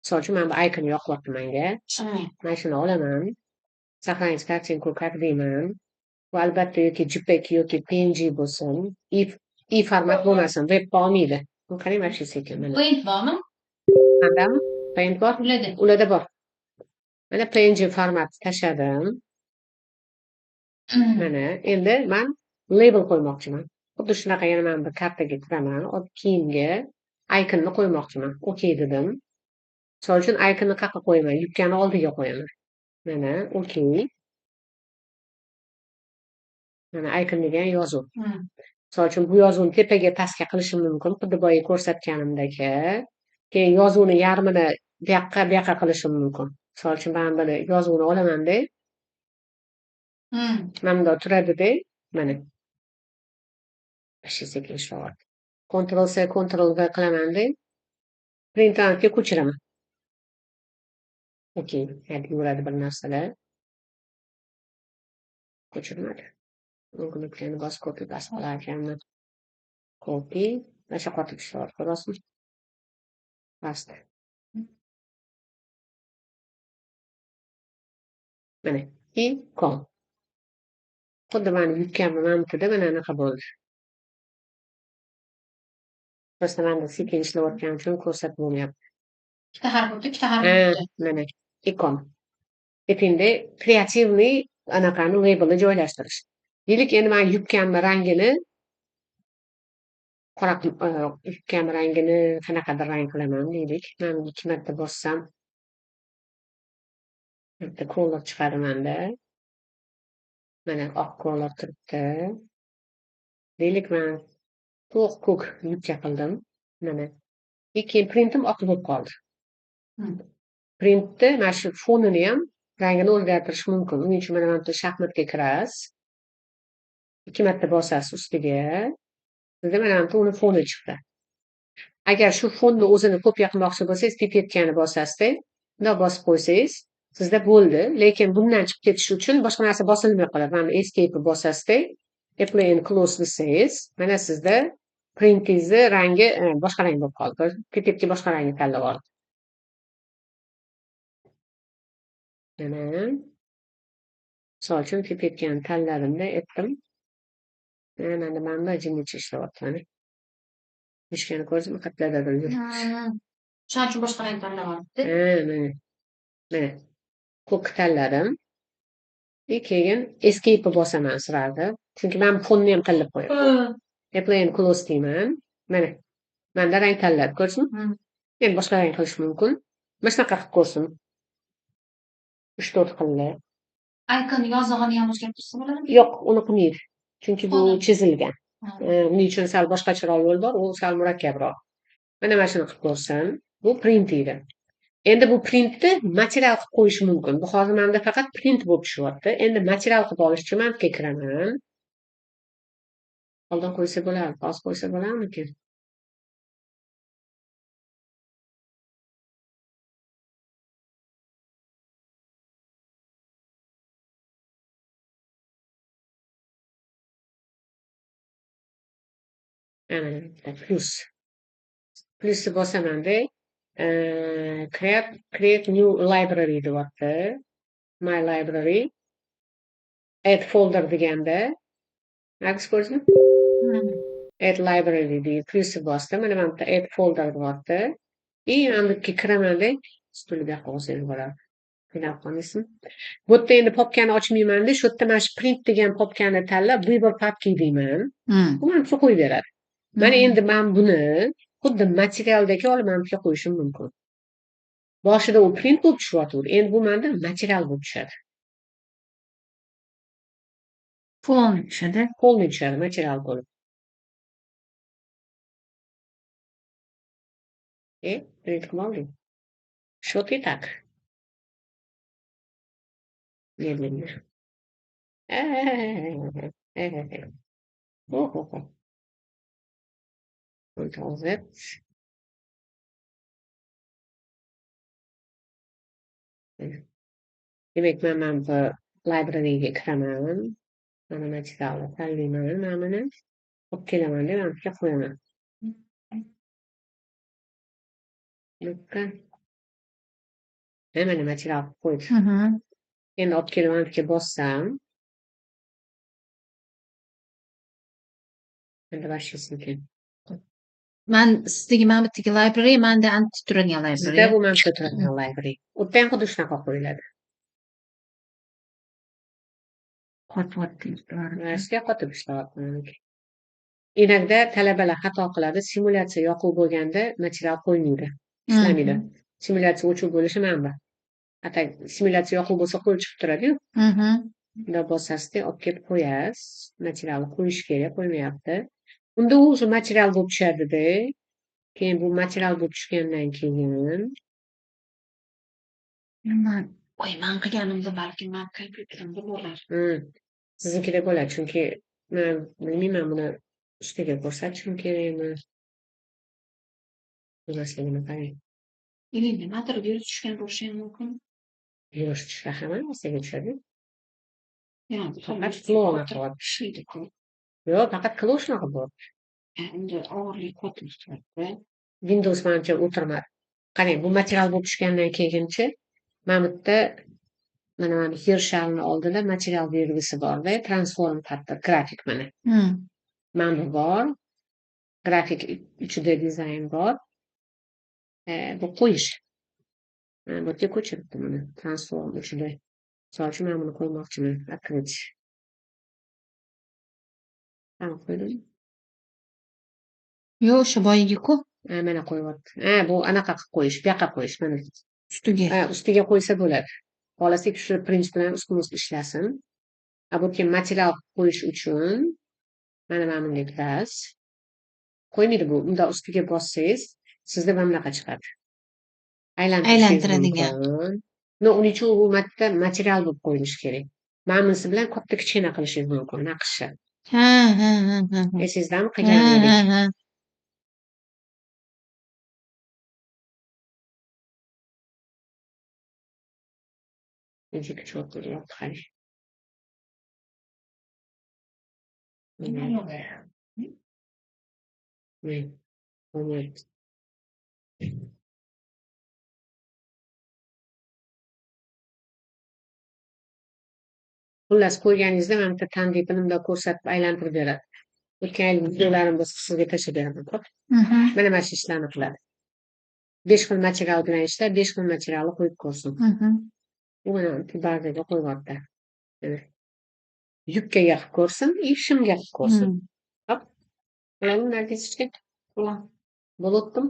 Misol uchun mana bu icon yoqyapti menga. Mana shuni olaman. Сохранить kартинку как deyman. Bu albatta yoki JPEG yoki PNG bo'lsin. I format bo'lmasin, webda olmaydi. Bu qarang mana shu sekin mana. Paint bormi? Qandaymi? Paint bor? Ularda bor. Mana PNG format tashladim. Mana endi men label qo'ymoqchiman. Xuddi shunaqa yana men bir kartaga kiraman. Keyinga iconni qo'ymoqchiman. OK dedim. Misol uchun iconni qayerga qo'yaman? Yubkani oldiga qo'yaman. Mana OK. Mana icon degan yozuv. Misol uchun bu yozuvni tepaga pastga qilishim mumkin. Xuddi boya ko'rsatganimdek. Keyin yozuvni yarmini bu yoqqa qilishim mumkin. Misol uchun men buni yozuvni olaman-da. Mana bunda turadi-da. Mana. Shu sekin ishlayapti. Ctrl C, Ctrl V qilaman-da. Print outga ko'chiraman. OK. Hadi yuradi bir narsalar. Ko'chirmadi. Knopkani bosib copy bosib olar ekanman. Copy. Mana shu qotib ishlayapti. Ko'rasizmi? Basta. Mana. Icon. Xuddi meni yutganmi manimkida mana anaqa bo'ldi. Просто menda sekin ishlayotgani uchun ko'rsatib bo'lmayapti. Ikkita harf o'tdi, ikkita harf o'tdi. Mana ikon. Tepingda kreativniy anaqani labelni joylashtirish. Deylik endi men yubkamni rangini yubkamni rangini qanaqadir rang qilaman deylik. Men 2 marta bossam bitta color chiqadi menda. Mana oq color turibdi. Deylik men to'q ko'k yubka qildim. Mana. Keyin printim oq bo'lib qoldi. Printni mana shu fonini ham rangini o'zgartirish mumkin. Uning uchun mana bu shaxmatga kirasiz. 2 marta bosasiz ustiga. Sizda mana bu uni foni chiqdi. Agar shu fonni o'zini kopiya qilmoqchi bo'lsangiz, pipetkani bosasiz-da. Bundoq bosib qo'ysangiz, sizda bo'ldi. Lekin bundan chiqib ketish uchun boshqa narsa bosilmay qoladi. Mana escape bosasiz-da. Apply and close desangiz, mana sizda printingizni rangi boshqa rang bo'lib qoldi. Pipetga boshqa rangni tanlab oldi. Mana misol uchun pipetkani tanladimda aytdim. Mana mana jimjiq ishlayapti mana. Mishkani ko'rdingmi? Qatlardadir yuribdi. Shuning uchun boshqa rang tanlab olibdi. Mana. Mana. Ko'k tanladim. Keyin escape bosaman sirada. Chunki men fonni ham tanlab qo'yaman. Apply and close deyman. Mana. Menda rang tanladi, ko'rdingmi? Endi boshqa rang qilish mumkin. Mana shunaqa qilib ko'rsin. 3-4 xilla. Icon yozig'ini ham o'zgartirsa bo'ladimi? Yo'q, uni qilmaydi. Chunki bu chizilgan. Uning uchun sal boshqacharoq yo'l bor, u sal murakkabroq. Mana shuni qilib ko'rsam, bu print edi. Endi bu printni material qilib qo'yish mumkin. Bu hozir menda faqat print bo'lib tushyapti. Endi material qilib olish uchun men kiraman. Oldin qo'ysa bo'lardi, hozir qo'ysa bo'larmikin? Plus. Plusni bosaman-da. Create new library deyapti. My library. Add folder deganda. Aks ko'rdingmi? Add library deydi. Plusni bosdim. Mana bu yerda add folder deyapti. Andiki kiraman-da. Stulga yoqqa olsangiz bo'ladi. Qiynab qolmasin. Bu yerda endi papkani ochmayman-da. Shu yerda mana shu print degan papkani tanlab, bu bir papka deyman. Bu menimcha qo'yib beradi. Mana endi men buni xuddi materialdagi olib menimcha qo'yishim mumkin. Boshida u print bo'lib tushyapti. Endi bu menda material bo'lib tushadi. Fon tushadi. Polni tushadi, material bo'lib. Print qilib oldim. Вот и так. Медленно. Ого. Ctrl Z. Demek men bu libraryga kiraman. Mana materialni tanlayman, mana olib kelaman deb menimcha qo'yaman. Nokta. Mana material qilib qo'ydi. Endi olib kelib anaqaga bossam, endi вообще sinken. Men sizdagi mana bu yerdagi library, menda antituradigan Sizda library. bu mantiqqa turadigan library. U yerda ham xuddi shunaqa qo'yiladi. Qotyapti. Yoshga qotib ishlayapti meniki. Inakda talabalar xato qiladi. Simulyatsiya yoquv bo'lganda material qo'ymaydi. Ishlamaydi. Simulyatsiya o'chib bo'lishi ma'lum. Atak simulyatsiya yoquv bo'lsa qo'yib chiqib turadi-yu. Unda bosasizda olib kelib qo'yasiz. Materialni qo'yish kerak, qo'ymayapti. Unda u o'sha material bo'lib tushadi-da. Keyin bu material bo'lib tushgandan keyin Man qilganimda balki men kompyuterimda bo'lar. Siznikida bo'ladi, chunki men bilmayman buni ustiga ko'rsatishim kerakmi? Emasligini qarang. Nimadir virus tushgan bo'lishi ham mumkin. Virus tushsa hamma narsaga tushadi. Faqat flowga qiladi. Yo'q, faqat Cloud shunaqa bo'ladi. Endi og'irlik qotib turadi. Windows manimcha o'tirmadi. Qarang, bu material bo'lib tushgandan keyinchi mana bu yerda mana Hirschalni oldida material belgisi borda, transform katta grafik mana. Mana bu bor. Grafik ichida dizayn bor. Bu qo'yish. Mana bu yerga ko'chiribdi buni. Transform ichida. Misol uchun men buni qo'ymoqchiman. Открыть. Mana qo'ydim. Yo'q, o'sha boyiga-ku. Mana qo'yyapti. Bu anaqa qilib qo'yish, bu yoqqa qo'yish mana. Ustiga. Ustiga qo'ysa bo'ladi. Xohlasak shu prinsip bilan ustma-ust ishlasin. Bu yerga material qo'yish uchun mana bunday qilasiz. Qo'ymaydi bu. Unda ustiga bossangiz, sizda mana bunaqa chiqadi. Aylantiradigan. No, uning uchun bu yerda material bo'lib qo'yilishi kerak. Mana bunisi bilan katta kichkina qilishingiz mumkin, naqshni. Esizdami qilgan edik? Nechuk cho'q qilyapti qarang. Xullas qo'yganingizda mana bitta tandipini bunday ko'rsatib aylantirib beradi. O'tgan yil videolarim bo'lsa sizga tashlab beraman. Mana shu ishlarni qiladi. 5 xil material bilan ishlab, 5 xil materialni qo'yib ko'rsin. U mana bazaga qo'yyapti. Yubkaga qilib ko'rsin, и shimga qilib ko'rsin. Hop. Mana bu natijasiga bo'libdimi?